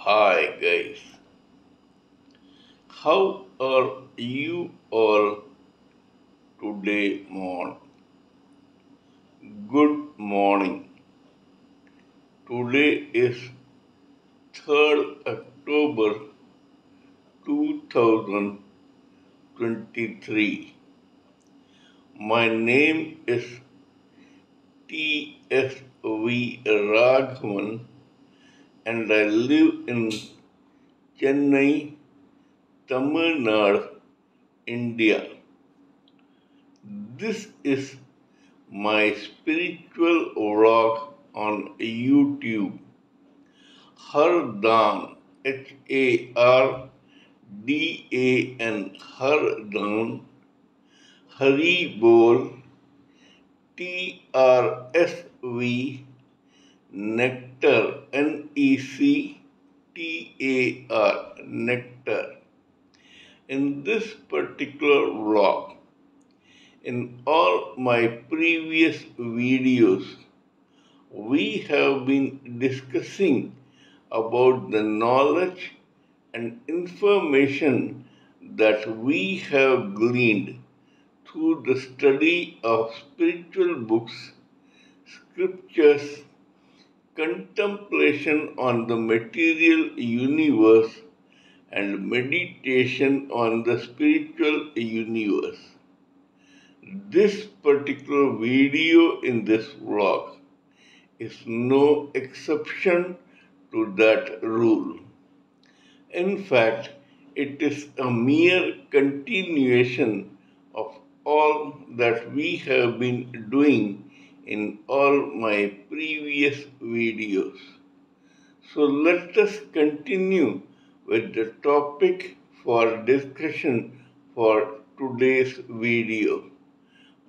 Hi guys, how are you all today morning? Good morning. Today is 3rd October 2023. My name is TSV Raghavan and I live in Chennai, Tamil Nadu, India. This is my spiritual vlog on YouTube. Hardan, Hardan, Hardan, Haribol, TRSV, Nectar, NECTAR, Nectar. In this particular vlog, in all my previous videos, we have been discussing about the knowledge and information that we have gleaned through the study of spiritual books, scriptures, contemplation on the material universe, and meditation on the spiritual universe. This particular video in this vlog is no exception to that rule. In fact, it is a mere continuation of all that we have been doing in all my previous videos. So let us continue with the topic for discussion for today's video.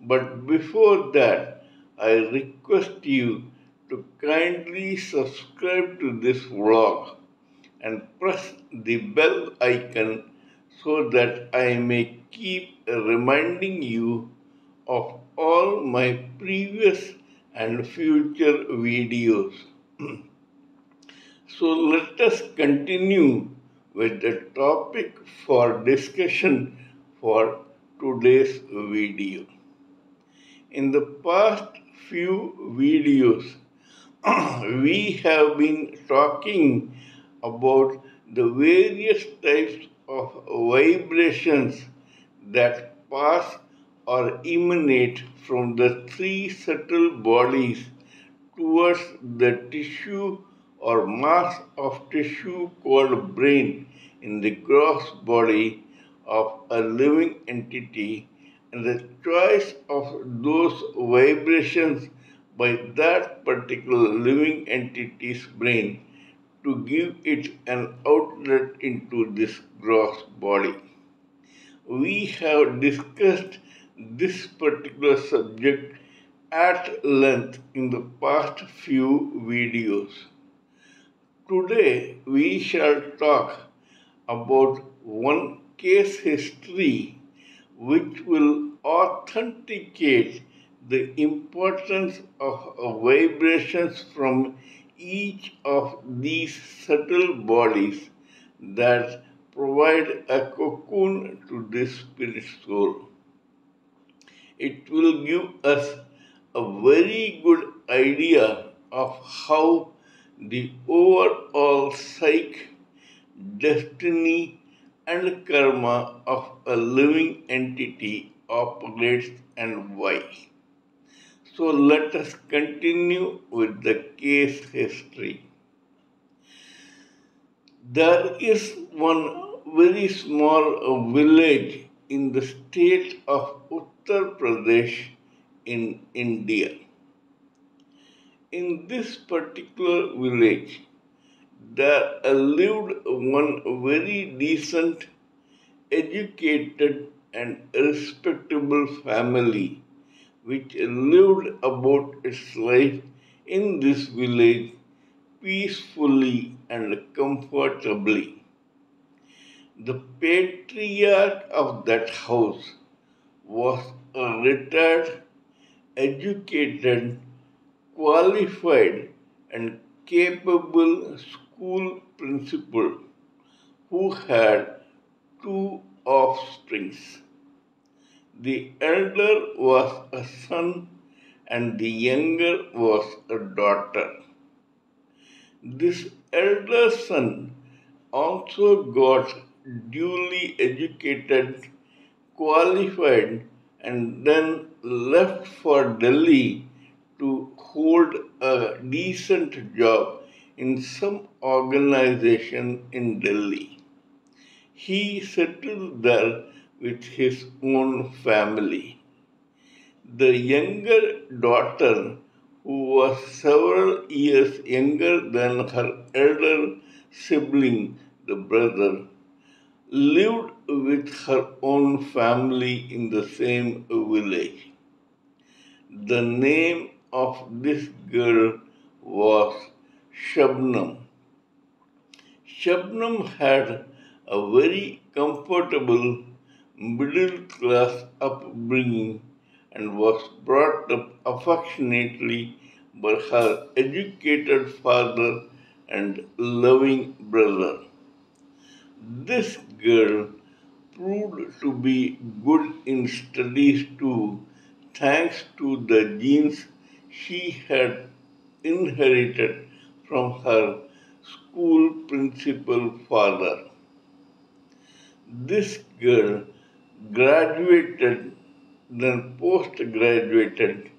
But before that, I request you to kindly subscribe to this vlog and press the bell icon so that I may keep reminding you of all my previous and future videos. So let us continue with the topic for discussion for today's video. In the past few videos, we have been talking about the various types of vibrations that pass or emanate from the three subtle bodies towards the tissue or mass of tissue called brain in the gross body of a living entity, and the choice of those vibrations by that particular living entity's brain to give it an outlet into this gross body. We have discussed this particular subject at length in the past few videos. Today we shall talk about one case history which will authenticate the importance of vibrations from each of these subtle bodies that provide a cocoon to the spirit soul. It will give us a very good idea of how the overall psyche, destiny, and karma of a living entity operates and why. So let us continue with the case history. There is one very small village in the state of Uttar Pradesh in India. In this particular village, there lived one very decent, educated, and respectable family which lived about its life in this village peacefully and comfortably. The patriarch of that house was a retired, educated, qualified, and capable school principal who had two offsprings. The elder was a son and the younger was a daughter. This elder son also got duly educated, qualified, and then left for Delhi to hold a decent job in some organization in Delhi. He settled there with his own family. The younger daughter, who was several years younger than her elder sibling, the brother, lived with her own family in the same village. The name of this girl was Shabnam. Shabnam had a very comfortable middle class upbringing and was brought up affectionately by her educated father and loving brother. This girl proved to be good in studies too, thanks to the genes she had inherited from her school principal father. This girl graduated, then post-graduated,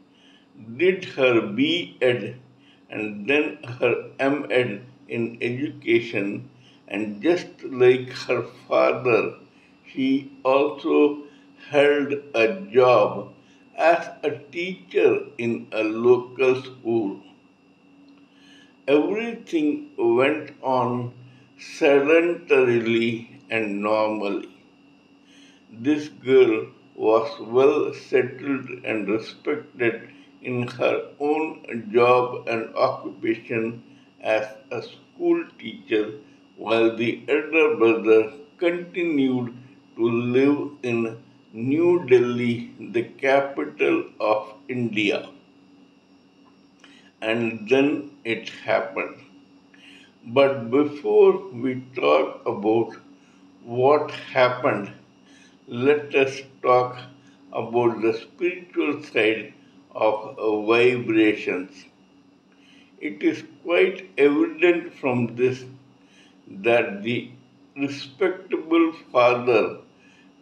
did her B.Ed and then her M.Ed in education, and just like her father, she also held a job as a teacher in a local school. Everything went on sedentarily and normally. This girl was well settled and respected in her own job and occupation as a school teacher, while the elder brother continued to live in New Delhi, the capital of India. And then it happened. But before we talk about what happened, let us talk about the spiritual side of vibrations. It is quite evident from this that the respectable father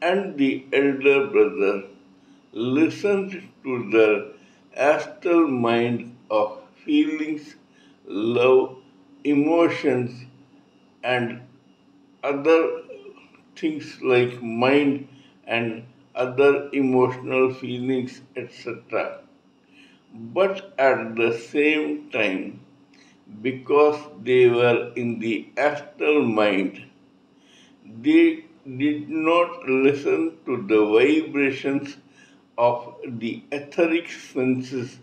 and the elder brother listened to the astral mind of feelings, love, emotions, and other things like mind and other emotional feelings, etc. But at the same time, because they were in the astral mind, they did not listen to the vibrations of the etheric senses,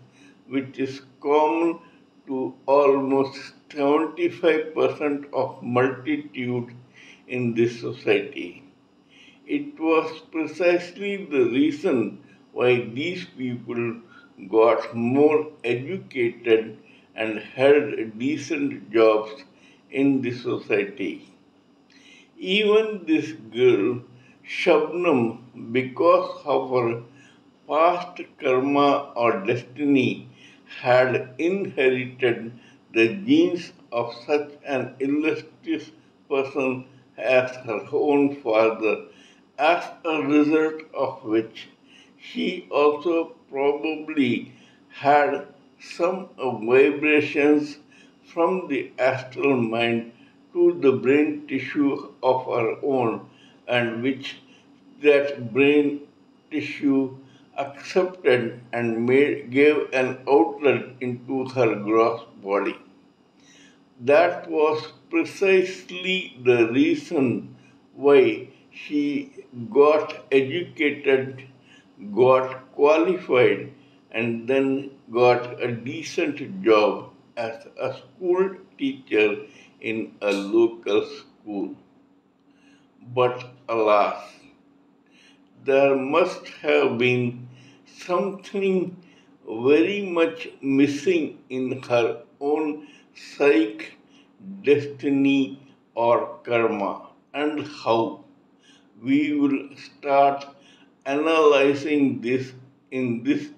which is common to almost 75% of multitude in this society. It was precisely the reason why these people got more educated and held decent jobs in the society. Even this girl, Shabnam, because of her past karma or destiny, had inherited the genes of such an illustrious person as her own father, as a result of which she also probably had some vibrations from the astral mind to the brain tissue of her own, and which that brain tissue accepted and gave an outlet into her gross body. That was precisely the reason why she got educated, got qualified, and then got a decent job as a school teacher in a local school. But alas, there must have been something very much missing in her own psyche, destiny, or karma, and how. We will start analyzing this in this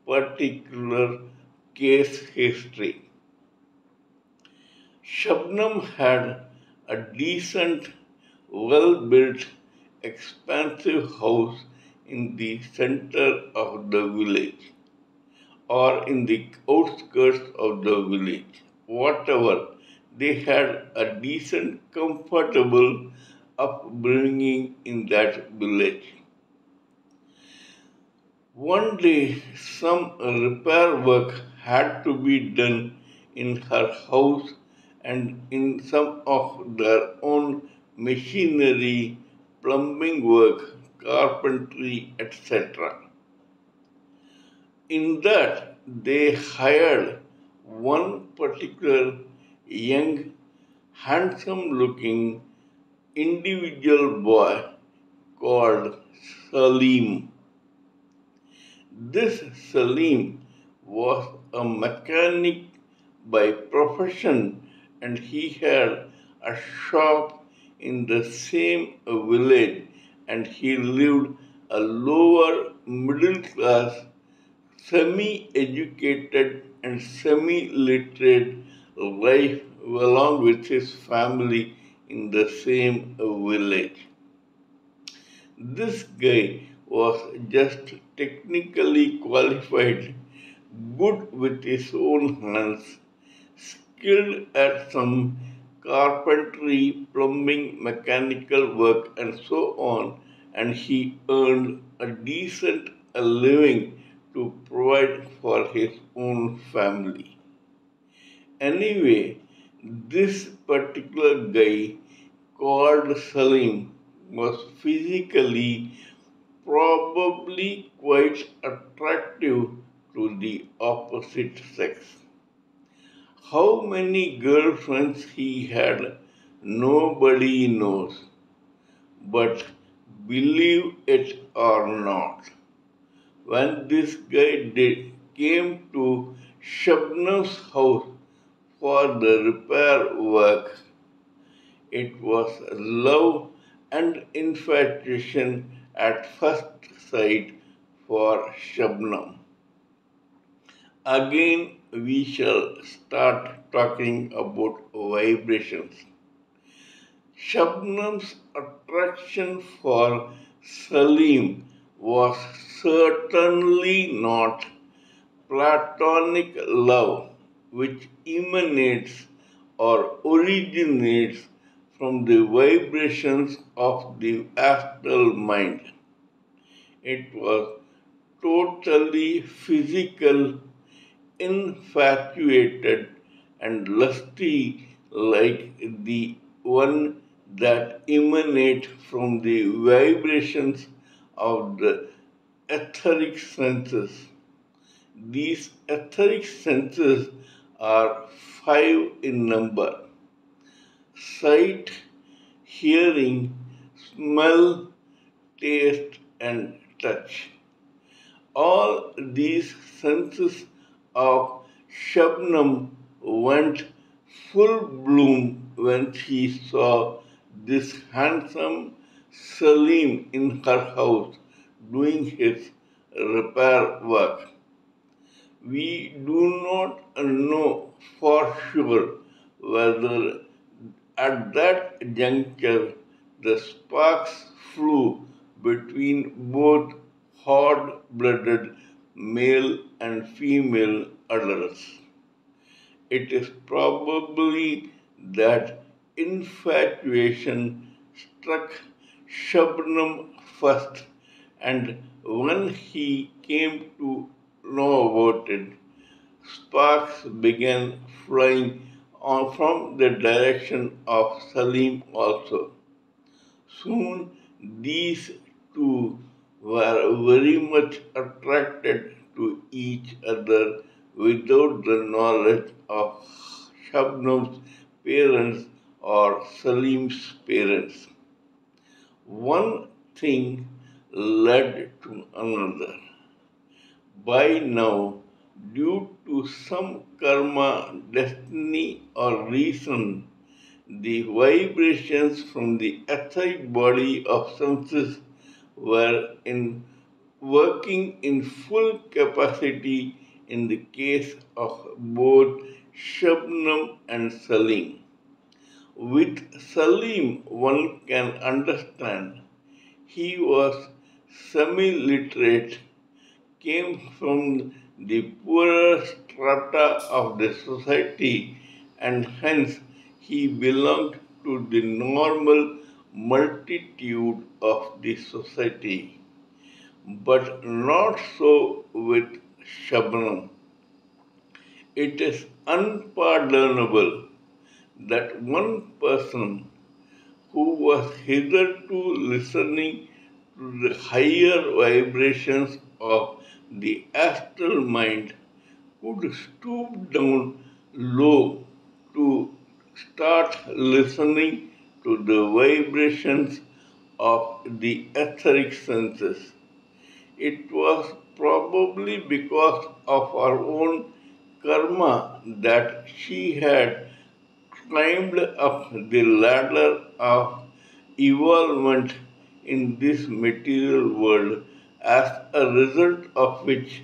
particular case history. Shabnam had a decent, well built, expansive house in the center of the village or in the outskirts of the village. Whatever, they had a decent, comfortable upbringing in that village. One day, some repair work had to be done in her house and in some of their own machinery, plumbing work, carpentry, etc. In that, they hired one particular young, handsome looking individual boy called Salim. This Salim was a mechanic by profession and he had a shop in the same village and he lived a lower middle class, semi educated and semi literate life along with his family in the same village. This guy was just technically qualified, good with his own hands, skilled at some carpentry, plumbing, mechanical work, and so on, and he earned a decent living to provide for his own family. Anyway, this particular guy called Salim was physically probably quite attractive to the opposite sex. How many girlfriends he had, nobody knows. But believe it or not, when this guy came to Shabnam's house for the repair work, it was love and infatuation at first sight for Shabnam. Again, we shall start talking about vibrations. Shabnam's attraction for Salim was certainly not platonic love, which emanates or originates from the vibrations of the astral mind. It was totally physical, infatuated, and lusty like the one that emanate from the vibrations of the etheric senses. These etheric senses are five in number: sight, hearing, smell, taste, and touch. All these senses of Shabnam went full bloom when she saw this handsome Salim in her house doing his repair work. We do not know for sure whether at that juncture the sparks flew between both hot blooded male and female adults. It is probably that infatuation struck Shabnam first, and when he came to know about it, sparks began flying from the direction of Salim also. Soon these two were very much attracted to each other without the knowledge of Shabnam's parents or Salim's parents. One thing led to another. By now, due to some karma, destiny, or reason, the vibrations from the etheric body of senses were in working in full capacity in the case of both Shabnam and Salim. With Salim, one can understand. He was semi literate, came from the poorer strata of the society, and hence he belonged to the normal multitude of the society. But not so with Shabnam. It is unpardonable that one person who was hitherto listening to the higher vibrations of the astral mind could stoop down low to start listening to the vibrations of the etheric senses. It was probably because of her own karma that she had climbed up the ladder of evolvement in this material world, as a result of which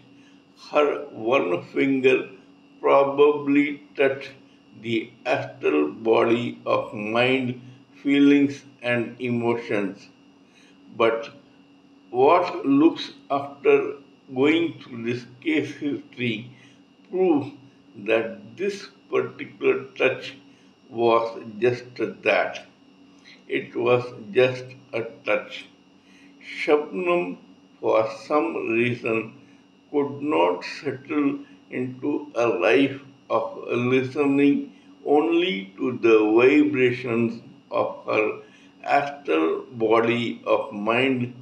her one finger probably touched the astral body of mind, feelings, and emotions. But what looks after going through this case history proves that this particular touch was just that. It was just a touch. Shabnam, for some reason, could not settle into a life of listening only to the vibrations of her astral body of mind,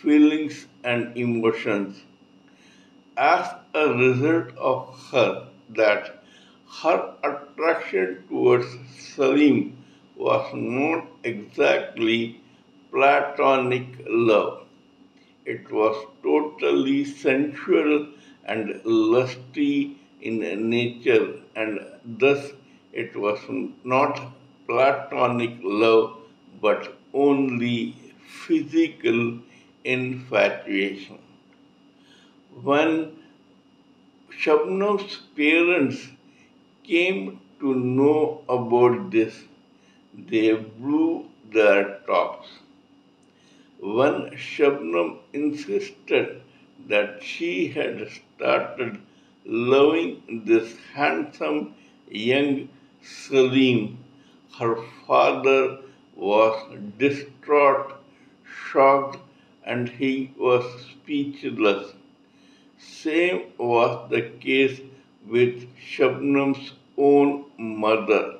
feelings, and emotions. As a result of her attraction towards Salim was not exactly platonic love. It was totally sensual and lusty in nature, and thus it was not platonic love but only physical infatuation. When Shabnam's parents came to know about this, they blew their tops. When Shabnam insisted that she had started loving this handsome young Salim, her father was distraught, shocked, and he was speechless. Same was the case with Shabnam's own mother.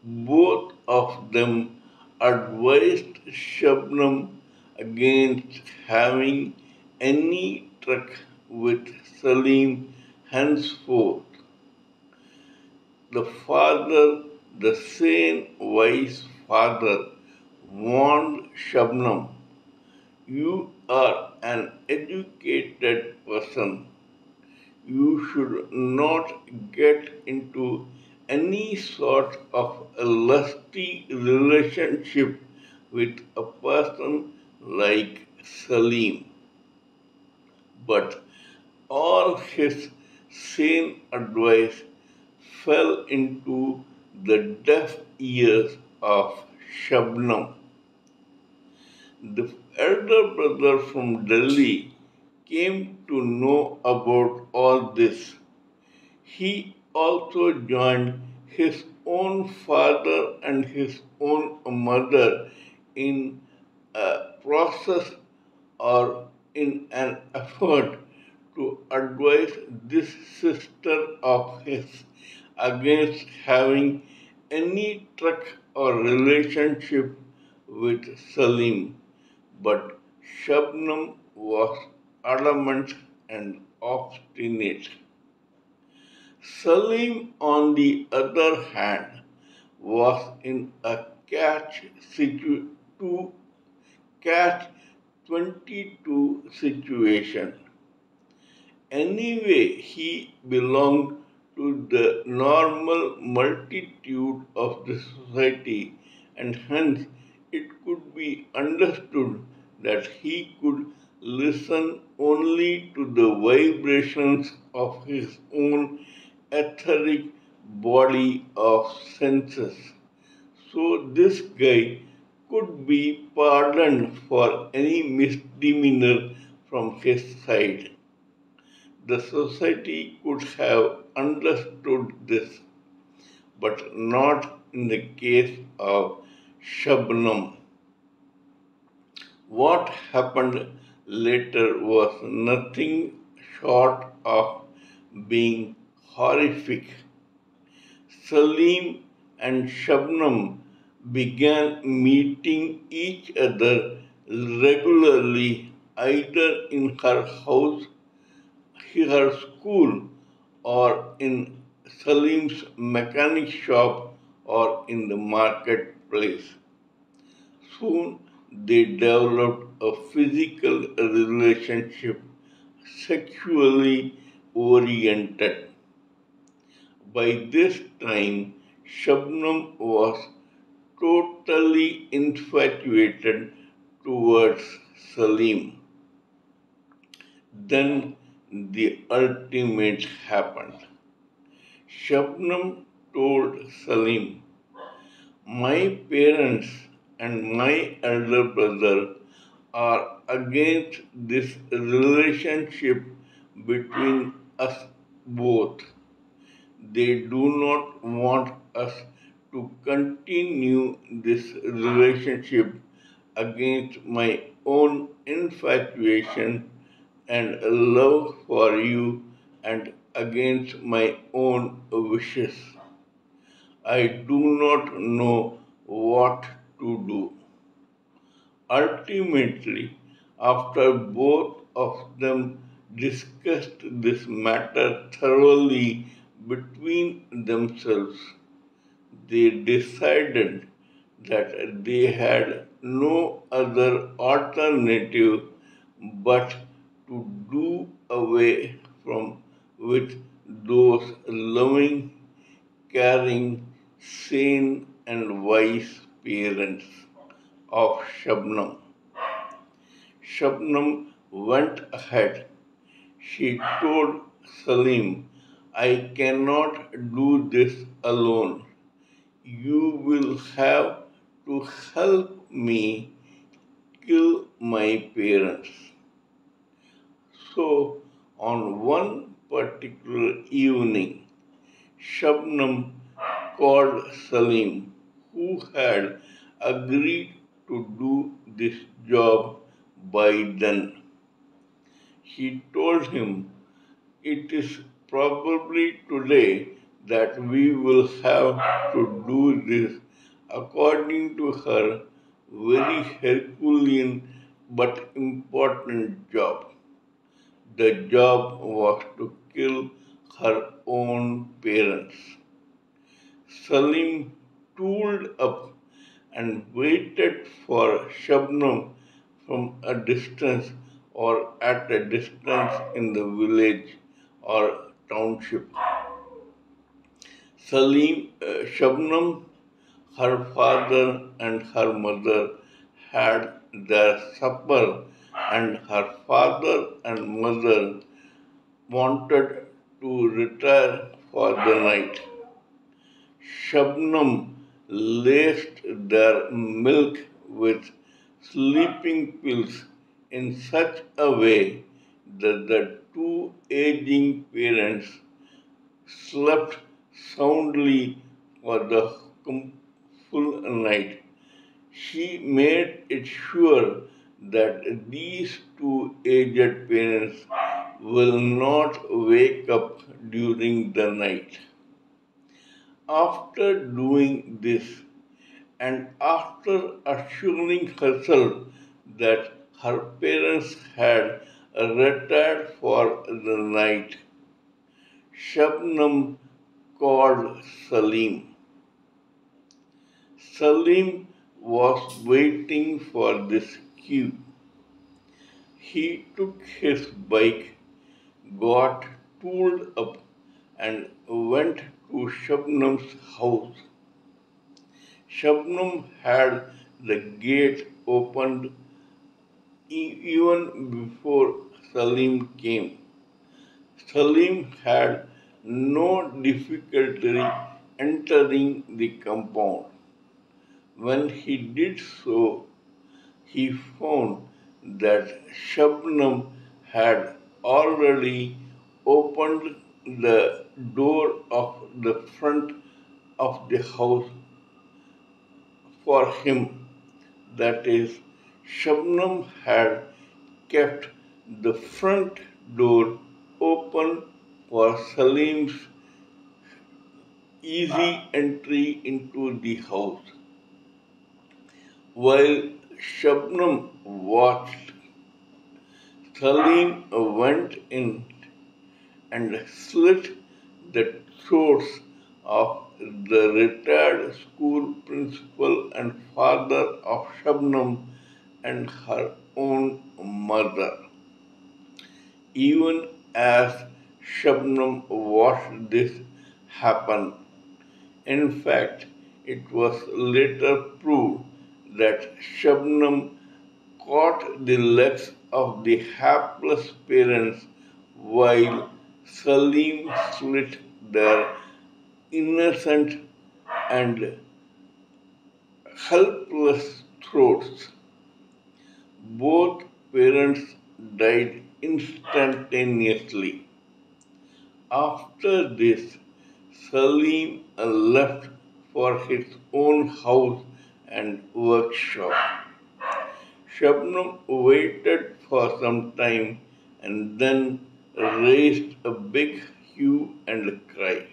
Both of them advised Shabnam against having any truck with Salim henceforth. The father, the sane wise father, warned Shabnam, "You are an educated person. You should not get into any sort of a lusty relationship with a person like Salim." But all his sane advice fell into the deaf ears of Shabnam. The elder brother from Delhi came to know about all this. He also joined his own father and his own mother in a process or in an effort to advise this sister of his against having any truck or relationship with Salim. But Shabnam was adamant and obstinate. Salim, on the other hand, was in a catch 22 situation. Anyway, he belonged to the normal multitude of the society, and hence it could be understood that he could listen only to the vibrations of his own etheric body of senses. So this guy could be pardoned for any misdemeanor from his side. The society could have understood this, but not in the case of Shabnam. What happened later was nothing short of being horrific. Salim and Shabnam began meeting each other regularly either in her school or in Salim's mechanic shop or in the marketplace. Soon they developed a physical relationship, sexually oriented. By this time, Shabnam was totally infatuated towards Salim. Then the ultimate happened. Shabnam told Salim, "My parents and my elder brother are against this relationship between us both. They do not want us to continue this relationship against my own infatuation and love for you and against my own wishes. I do not know what to do." Ultimately, after both of them discussed this matter thoroughly between themselves, they decided that they had no other alternative but to do away from with those loving, caring, sane, and wise parents of Shabnam. Shabnam went ahead. She told Salim, "I cannot do this alone. You will have to help me kill my parents." So, on one particular evening, Shabnam called Salim, who had agreed to do this job by then. He told him, "It is probably today that we will have to do this, according to her, very Herculean but important job." The job was to kill her own parents. Salim tooled up and waited for Shabnam from a distance or at a distance in the village or township. Shabnam, her father and her mother had their supper, and her father and mother wanted to retire for the night. Shabnam laced their milk with sleeping pills in such a way that the two aging parents slept soundly for the full night. She made it sure that these two aged parents will not wake up during the night. After doing this, and after assuring herself that her parents had retired for the night, Shabnam called Salim. Salim was waiting for this cue. He took his bike, got tooled up and went to Shabnam's house. Shabnam had the gate opened even before Salim came. Salim had no difficulty entering the compound. When he did so, he found that Shabnam had already opened the door of the front of the house for him. That is, Shabnam had kept the front door open for Salim's easy entry into the house. While Shabnam watched, Salim went in and slit the throats of the retired school principal and father of Shabnam and her own mother. Even as Shabnam watched this happen, in fact, it was later proved that Shabnam caught the legs of the hapless parents while Salim slit their innocent and helpless throats. Both parents died instantaneously. After this, Salim left for his own house and workshop. Shabnam waited for some time and then raised a big hue and cry.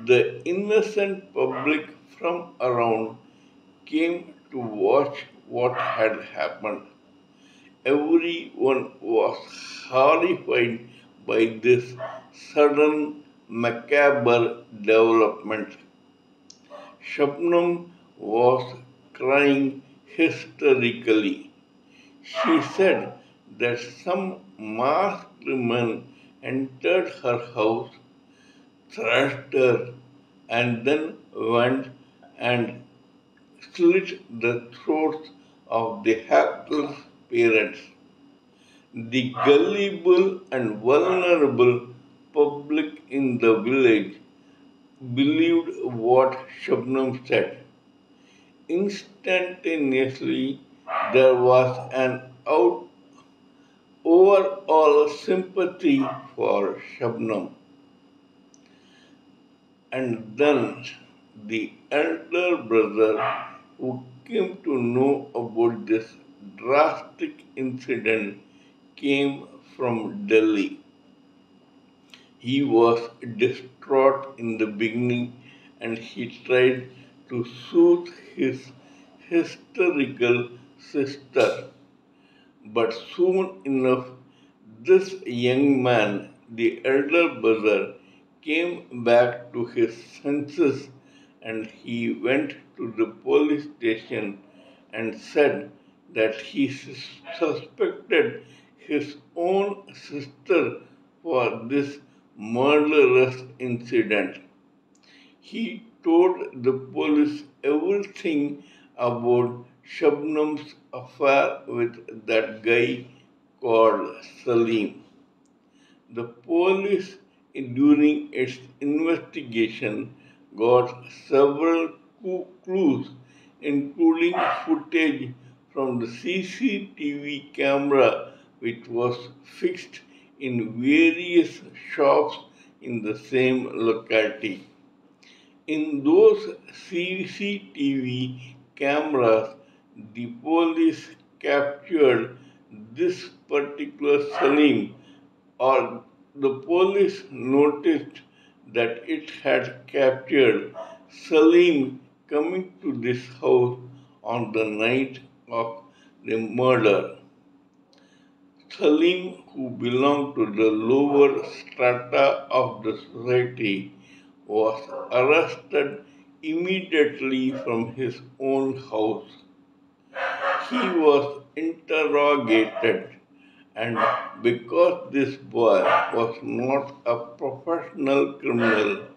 The innocent public from around came to watch what had happened. Everyone was horrified by this sudden macabre development. Shabnam was crying hysterically. She said that some masked man entered her house, thrashed her, and then went and slit the throats of the hapless parents. The gullible and vulnerable public in the village believed what Shabnam said. Instantaneously, there was an overall sympathy for Shabnam. And then the elder brother, who came to know about this drastic incident, came from Delhi. He was distraught in the beginning and he tried to soothe his hysterical sister. But soon enough, this young man, the elder brother, came back to his senses and he went to the police station and said that he suspected his own sister for this murderous incident. He told the police everything about Shabnam's affair with that guy called Salim. The police, during its investigation, got several clues, including footage from the CCTV camera which was fixed in various shops in the same locality. In those CCTV cameras, the police captured this particular Salim, or the police noticed that it had captured Salim coming to this house on the night of the murder. Salim, who belonged to the lower strata of the society, was arrested immediately from his own house. He was interrogated And because this boy was not a professional criminal,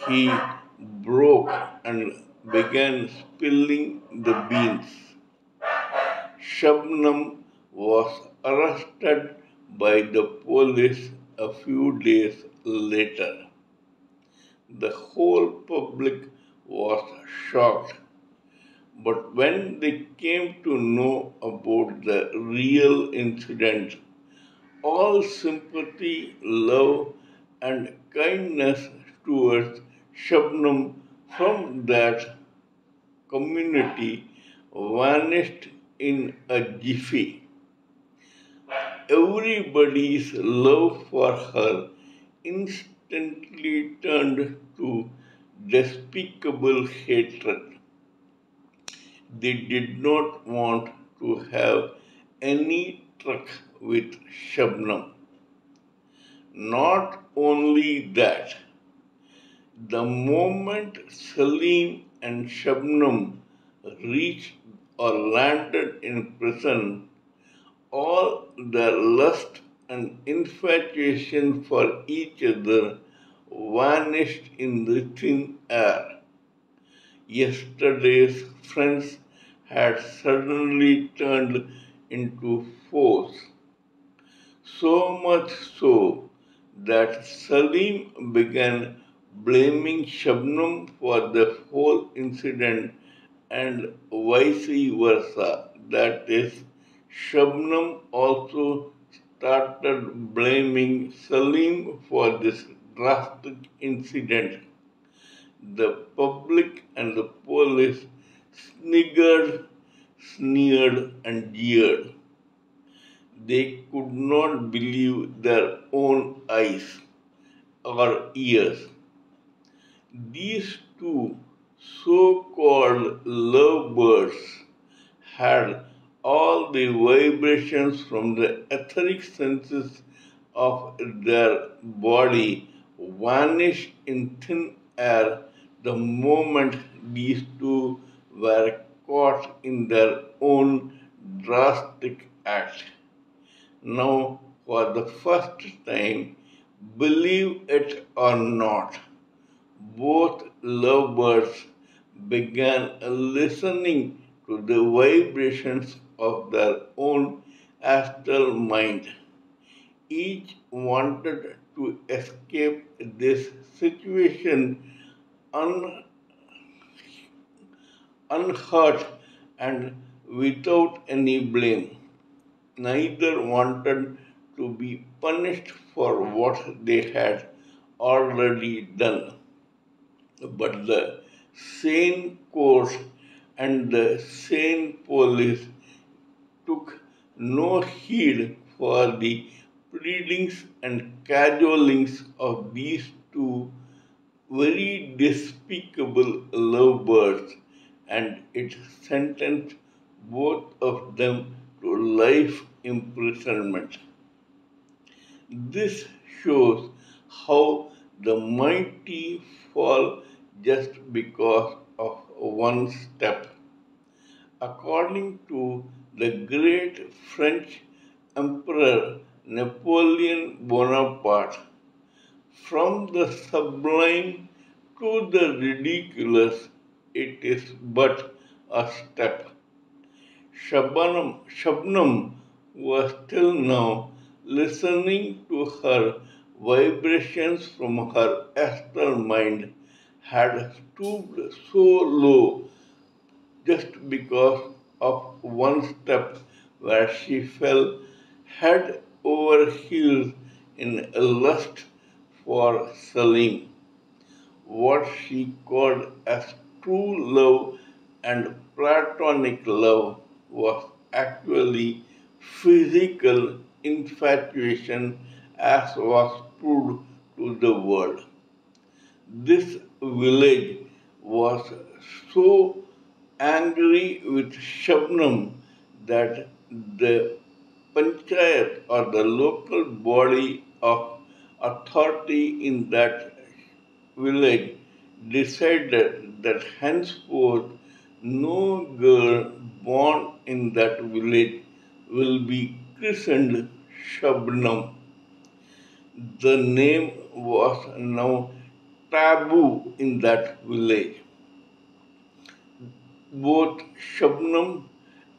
he broke and began spilling the beans. Shabnam was arrested by the police a few days later. The whole public was shocked, but when they came to know about the real incident, all sympathy, love, and kindness towards Shabnam from that community vanished in a jiffy. Everybody's love for her instantly turned to despicable hatred. They did not want to have any truck with Shabnam. Not only that, the moment Salim and Shabnam reached or landed in prison, all their lust and infatuation for each other vanished in the thin air. Yesterday's friends had suddenly turned into foes. So much so that Salim began blaming Shabnam for the whole incident and vice versa. That is, Shabnam also started blaming Salim for this drastic incident. The public and the police sniggered, sneered, and jeered. They could not believe their own eyes or ears. These two so called lovebirds had all the vibrations from the etheric senses of their body vanish in thin air the moment these two were caught in their own drastic act. Now, for the first time, believe it or not, both lovebirds began listening to the vibrations of their own astral mind. Each wanted to escape this situation un- unhurt and without any blame. Neither wanted to be punished for what they had already done. But the sane court and the sane police took no heed for the pleadings and cajolings of these two very despicable lovebirds, and it sentenced both of them to life imprisonment. This shows how the mighty fall just because of one step. According to the great French Emperor Napoleon Bonaparte, from the sublime to the ridiculous, it is but a step. Shabnam was till now listening to her vibrations from her astral mind, had stooped so low just because of one step where she fell head over heels in a lust for Salim. What she called as true love and platonic love was actually physical infatuation, as was proved to the world. This village was so angry with Shabnam that the panchayat or the local body of authority in that village decided that henceforth no girl born in that village will be christened Shabnam. The name was now taboo in that village. Both Shabnam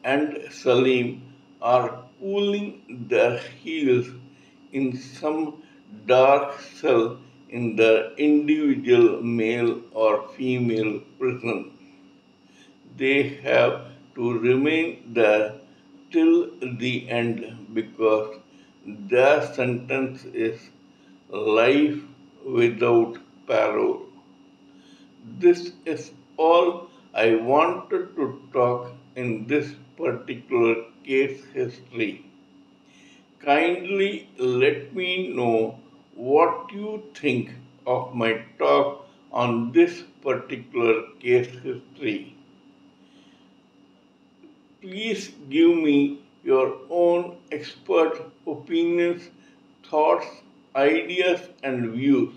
and Salim are cooling their heels in some dark cell in their individual male or female prison. They have to remain there till the end because their sentence is life without parole. This is all I wanted to talk in this particular case history. Kindly let me know what you think of my talk on this particular case history. Please give me your own expert opinions, thoughts, ideas, and views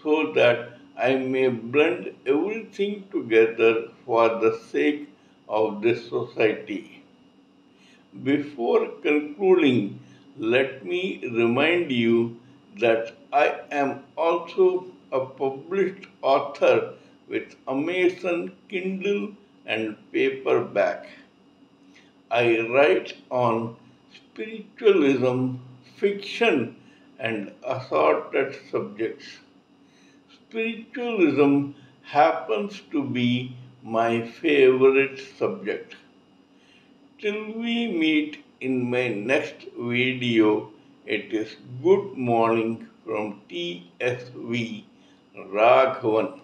so that I may blend everything together for the sake of this society. Before concluding, let me remind you that I am also a published author with Amazon Kindle and paperback. I write on spiritualism, fiction, and assorted subjects. Spiritualism happens to be my favorite subject. Till we meet in my next video, it is good morning from TSV Raghavan.